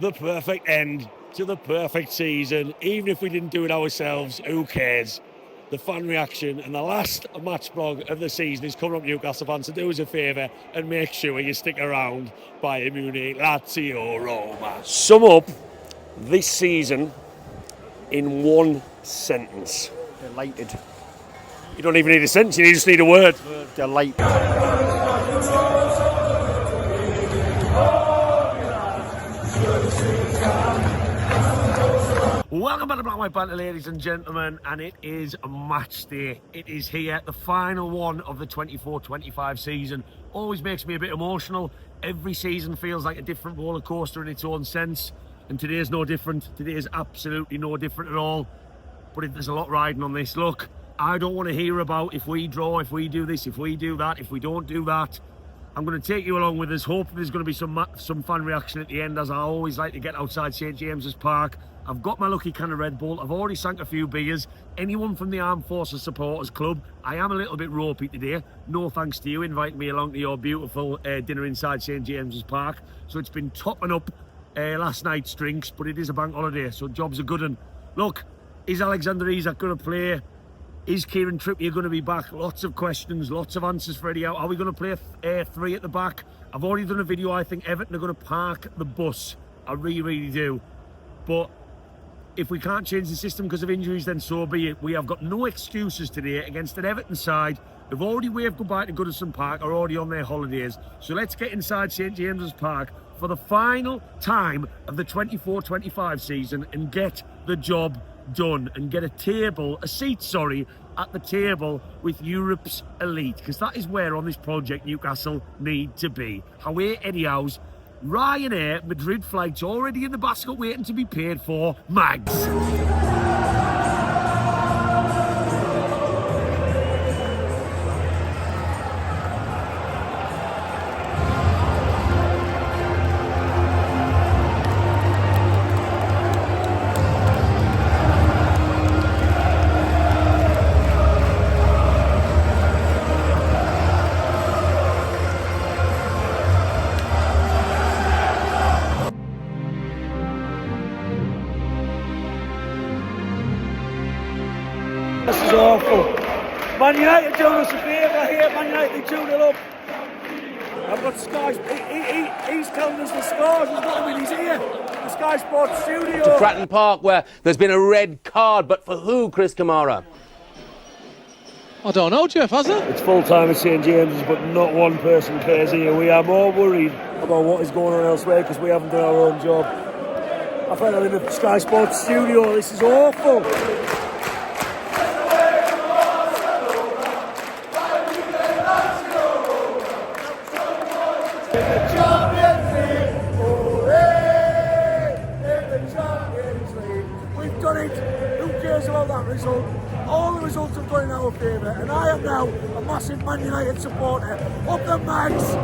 The perfect end to the perfect season. Even if we didn't do it ourselves, who cares? The fan reaction and the last match blog of the season is coming up, Newcastle fans. So do us a favour and make sure you stick around. Bayern Munich, Lazio, Roma. Sum up this season in one sentence. Delighted. You don't even need a sentence, you just need a word. Delighted. Welcome back to Black White Banter, ladies and gentlemen, and it is a match day. It is here, the final one of the 24-25 season. Always makes me a bit emotional. Every season feels like a different roller coaster in its own sense, and today is no different. Today is absolutely no different at all. But there's a lot riding on this. Look, I don't want to hear about if we draw, if we do this, if we do that, if we don't do that. I'm going to take you along with us. Hopefully there's going to be some fan reaction at the end, as I always like to get outside St James's Park. I've got my lucky can of Red Bull. I've already sank a few beers. Anyone from the Armed Forces Supporters Club, I am a little bit ropey today. No thanks to you inviting me along to your beautiful dinner inside St James's Park. So it's been topping up last night's drinks, but it is a bank holiday, so job's a good one. Look, is Alexander Isak going to play? Is Kieran Trippier going to be back? Lots of questions, lots of answers for Eddie out. Are we going to play three at the back? I've already done a video. I think Everton are going to park the bus. I really do. But if we can't change the system because of injuries, then so be it. We have got no excuses today against an Everton side who've already waved goodbye to Goodison Park, are already on their holidays. So let's get inside St James's Park for the final time of the 24-25 season and get the job done and get a seat at the table with Europe's elite, because that is where on this project Newcastle need to be. However, Eddie Howe's Ryanair Madrid flights already in the basket waiting to be paid for. Mags. This is awful. Man United doing us a favour here. Man United 2-0 up. I've got Sky. He's telling us the scores. He's not in his ear. The Sky Sports studio. To Fratton Park, where there's been a red card, but for who, Chris Kamara? I don't know, Jeff, has it? It's full time at St James's, but not one person cares here. We are more worried about what is going on elsewhere because we haven't done our own job. I find I'm in the Sky Sports studio. This is awful. We've done it. Who cares about that result? All the results have gone in our favour, and I am now a massive Man United supporter. Up the Mags!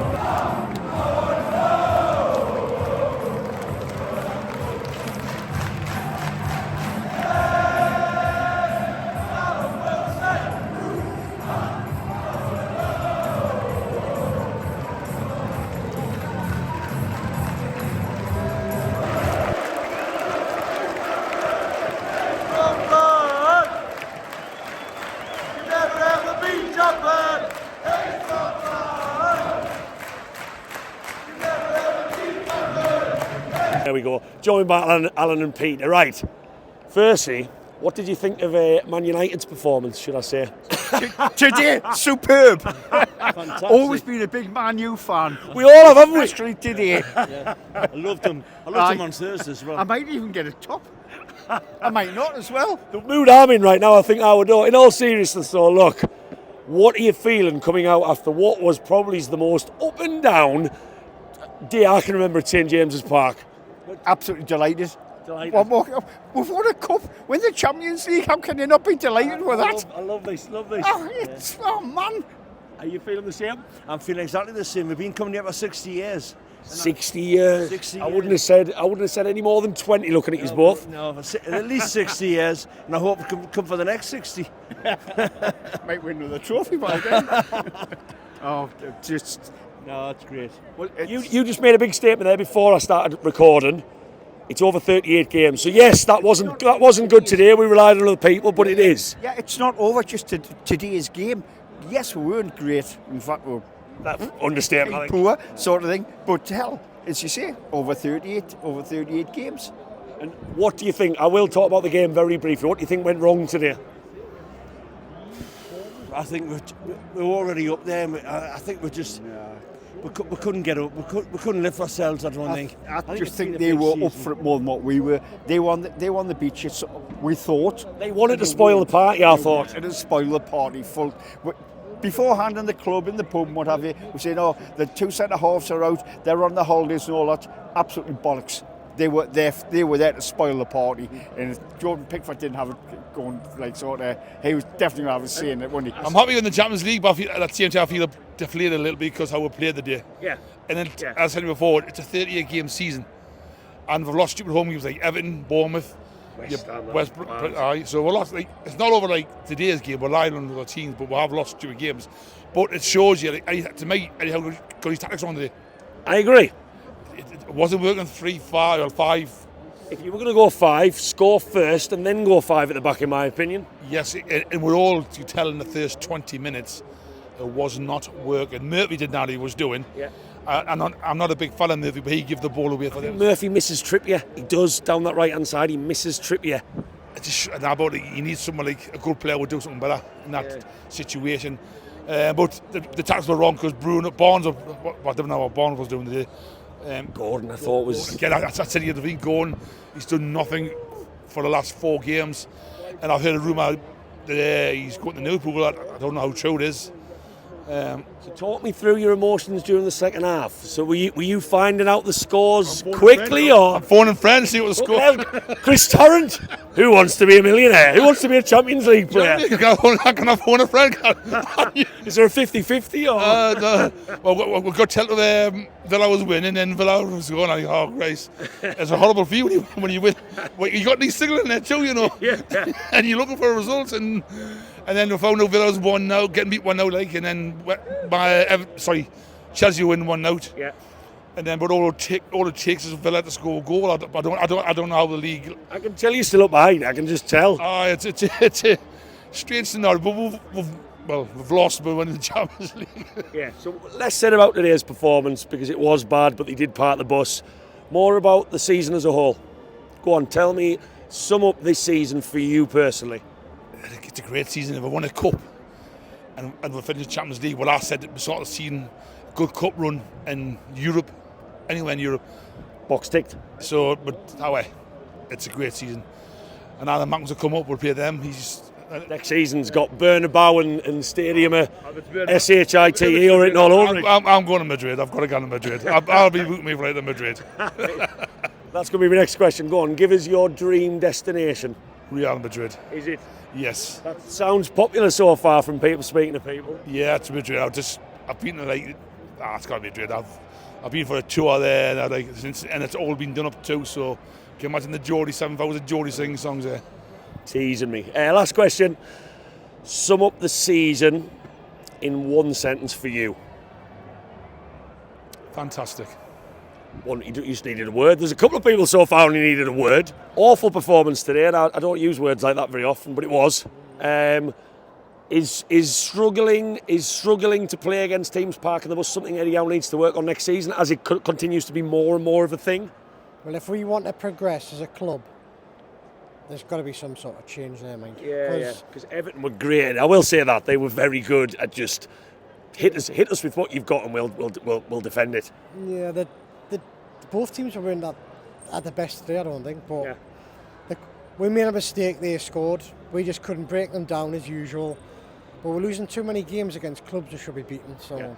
There we go. Joined by Alan and Peter. Right. Firstly, what did you think of Man United's performance, should I say? Today, superb. Fantastic. Always been a big Man U fan. We all have, haven't we? Especially today. Yeah, I loved him. I loved him on Thursday as well. I might even get a top. I might not as well. The mood I'm in right now, I think I would know. In all seriousness though, look, what are you feeling coming out after what was probably the most up and down day I can remember at St James's Park? Absolutely delighted. Delighted. One more. We've won a cup. Win the Champions League. How can you not be delighted with that? I love this. Oh, man. Are you feeling the same? I'm feeling exactly the same. We've been coming here for 60 years. 60 years. 60 I wouldn't have said any more than 20 looking at you both. No, at least 60 years, and I hope we can come for the next 60. Might win another trophy by then. Oh, just... No, it's great. Well, you just made a big statement there before I started recording. It's over 38 games. So yes, that wasn't good today. We relied on other people, but it is. Yeah, it's not over just today's game. Yes, we weren't great. In fact, we were Understatement, I think. poor sort of thing. But hell, as you say, over 38 games. And what do you think? I will talk about the game very briefly. What do you think went wrong today? I think we're already up there. I think we couldn't get up. We couldn't lift ourselves. I don't think. I just think they were up for it more than what we were. They won the beach. We thought They wanted to spoil the party, I thought. It would spoil the party full. Beforehand in the club, in the pub and what have you, we say, no, the two centre-halves are out, they're on the holidays and all that. Absolutely bollocks. They were there to spoil the party. And if Jordan Pickford didn't have it going like sort of, he was definitely going to have a say in it, wouldn't he? I'm happy in the Champions League, but at the same time I feel deflated a little bit because how we played the day. Yeah. And then, as I said before, it's a 38-game season. And we've lost stupid home games like Everton, Bournemouth, West Brom. So we're lost. Like, it's not over like today's game. We're lying on the teams, but we have lost stupid games. But it shows you, like, to me, how got his tactics on today. I agree. It wasn't working 3-5 or 5. If you were going to go 5, score first and then go 5 at the back, in my opinion. Yes, and we're all to tell in the first 20 minutes it was not working. Murphy did not, he was doing. Yeah. I'm not a big fan of Murphy, but he gave the ball away for them. Murphy misses Trippier. He does down that right hand side. He misses Trippier. He needs someone like a good player would do something better in that situation. But the tactics were wrong because Barnes, I don't know what Barnes was doing today. Gordon, I thought was. Again, I said he'd have been going. He's done nothing for the last 4 games, and I've heard a rumour that he's going to Liverpool. I don't know how true it is. So talk me through your emotions during the second half. So were you finding out the scores quickly, or I'm phoning friends to see what the score? Chris Torrent, who wants to be a millionaire? Who wants to be a Champions League player? Can I phone a friend? Is there a 50-50 or? No. Well, we got told Villa was winning, and Villa was going. I think, oh, Christ, it's a horrible feeling when you win. Well, you got these signal in there too, you know. Yeah. And you're looking for results, and then we found out Villa's 1-0, getting beat 1-0, like, and then Chelsea win 1-0. Yeah. And then, but all it takes is Villa to score a goal. I don't know how the league. I can tell you're still up behind. I can just tell. It's a strange scenario, but we've lost, but we're in the Champions League. Yeah. So less said about today's performance because it was bad, but they did part the bus. More about the season as a whole. Go on, tell me. Sum up this season for you personally. It's a great season. If we won a cup and we finished the Champions League, well, I said we sort of seen a good cup run in Europe, anywhere in Europe. Box ticked. So, but anyway, it's a great season. And now the Magnus will come up, we'll play them. Next season's got Bernabeu and Stadium SHITE or written all over it. I'm going to Madrid. I've got to go to Madrid. I'll be rooting me right to Madrid. That's going to be my next question. Go on, give us your dream destination. Real Madrid. Is it? Yes. That sounds popular so far from people speaking to people. Yeah, it's Madrid. I've been to it's got to be Madrid. I've been for a tour there, and it's all been done up too. So, can you imagine the 7,000 Geordie singing songs there? Teasing me. Last question. Sum up the season in one sentence for you. Fantastic. One, you just needed a word. There's a couple of people so far only needed a word. Awful performance today, and I don't use words like that very often, but it was. Is struggling to play against teams parking the bus something Eddie Howe needs to work on next season as it continues to be more and more of a thing? Well, if we want to progress as a club, there's got to be some sort of change there, mate. Yeah. Because Everton were great. I will say that they were very good at just hit us with what you've got, and we'll defend it. Yeah, both teams were in that at the best today, I don't think. But we made a mistake. They scored. We just couldn't break them down as usual. But we're losing too many games against clubs that should be beaten. So.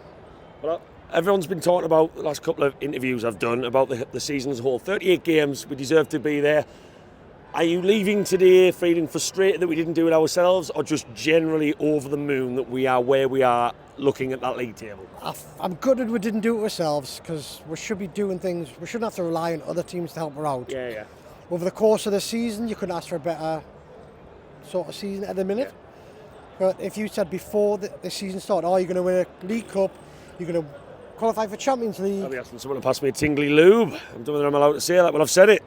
Well, everyone's been talking about the last couple of interviews I've done about the season as a whole. 38 games, we deserve to be there. Are you leaving today feeling frustrated that we didn't do it ourselves, or just generally over the moon that we are where we are looking at that league table? I'm gutted we didn't do it ourselves, because we should be doing things. We shouldn't have to rely on other teams to help her out. Yeah. Over the course of the season, you couldn't ask for a better sort of season at the minute. But if you said before the season started, you're going to win a League Cup, you're going to qualify for Champions League. I'll be asking someone to pass me a tingly lube. I don't know whether I'm allowed to say that, but I've said it.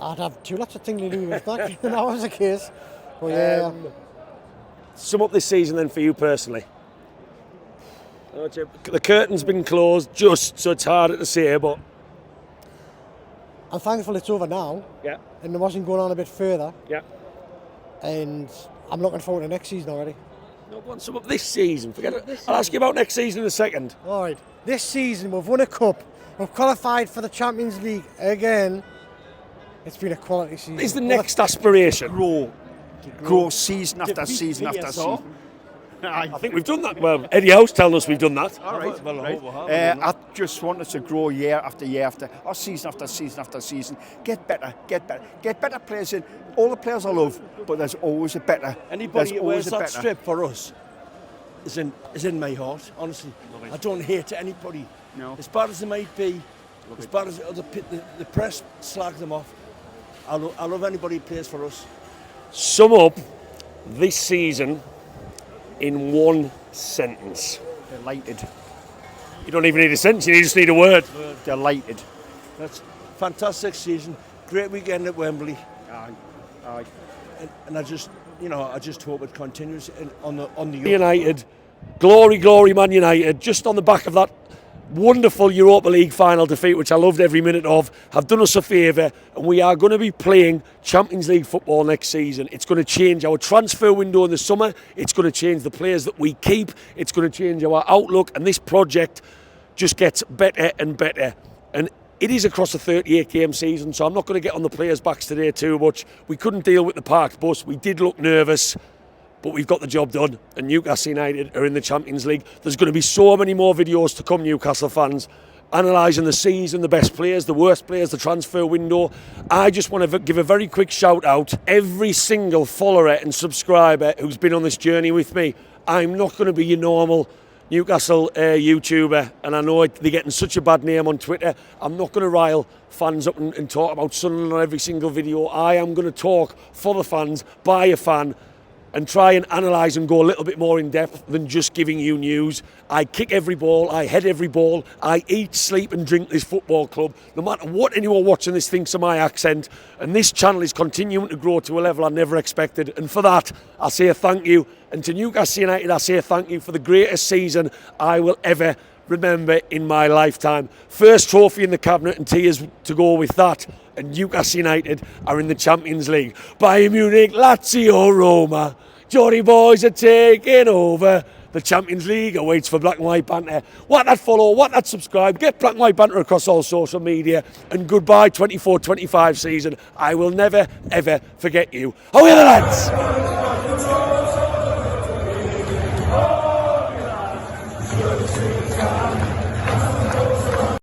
I'd have two lots of tingling ears back if that was the case. But yeah, Sum up this season then for you personally. The curtain's been closed just, so it's harder to say, but I'm thankful it's over now. yeah, And it wasn't going on a bit further. yeah. And I'm looking forward to next season already. No, go on, sum up this season. Forget it. I'll ask you about next season in a second. All right. This season we've won a cup. We've qualified for the Champions League again. It's been a quality season. Is the next aspiration? Grow season after season after season. I think we've done that. Well, Eddie House telling us we've done that. All right. Well, I hope we have. I just want us to grow year after year or season after season after season. Get better players in. All the players I love, but there's always a better. Anybody who wears that better. strip for us is in my heart, honestly. I don't hate anybody. No. As bad as they might be, as bad as the press slag them off, I love anybody who plays for us. Sum up this season in one sentence. Delighted. You don't even need a sentence, you just need a word. Delighted. That's fantastic season, great weekend at Wembley, Aye. and I just hope it continues on the United, glory Man United, just on the back of that wonderful Europa League final defeat, which I loved every minute of, have done us a favour, and we are going to be playing Champions League football next season. It's going to change our transfer window in the summer, it's going to change the players that we keep, it's going to change our outlook, and this project just gets better and better. And it is across a 38-game season, so I'm not going to get on the players' backs today too much. We couldn't deal with the parked bus, we did look nervous, but we've got the job done, and Newcastle United are in the Champions League. There's going to be so many more videos to come, Newcastle fans, analysing the season, the best players, the worst players, the transfer window. I just want to give a very quick shout out to every single follower and subscriber who's been on this journey with me. I'm not going to be your normal Newcastle YouTuber, and I know they're getting such a bad name on Twitter. I'm not going to rile fans up and talk about Sunderland on every single video. I am going to talk for the fans, by a fan, and try and analyse and go a little bit more in depth than just giving you news. I kick every ball, I head every ball, I eat, sleep and drink this football club, no matter what anyone watching this thinks of my accent. And this channel is continuing to grow to a level I never expected. And for that, I say a thank you. And to Newcastle United, I say a thank you for the greatest season I will ever remember in my lifetime. First trophy in the cabinet, and tears to go with that. And Newcastle United are in the Champions League. Bayern Munich, Lazio, Roma. Geordie boys are taking over. The Champions League awaits for Black and White Banter. Whack that follow, whack that subscribe, get Black and White Banter across all social media, and goodbye 24-25 season. I will never, ever forget you. How are the lads?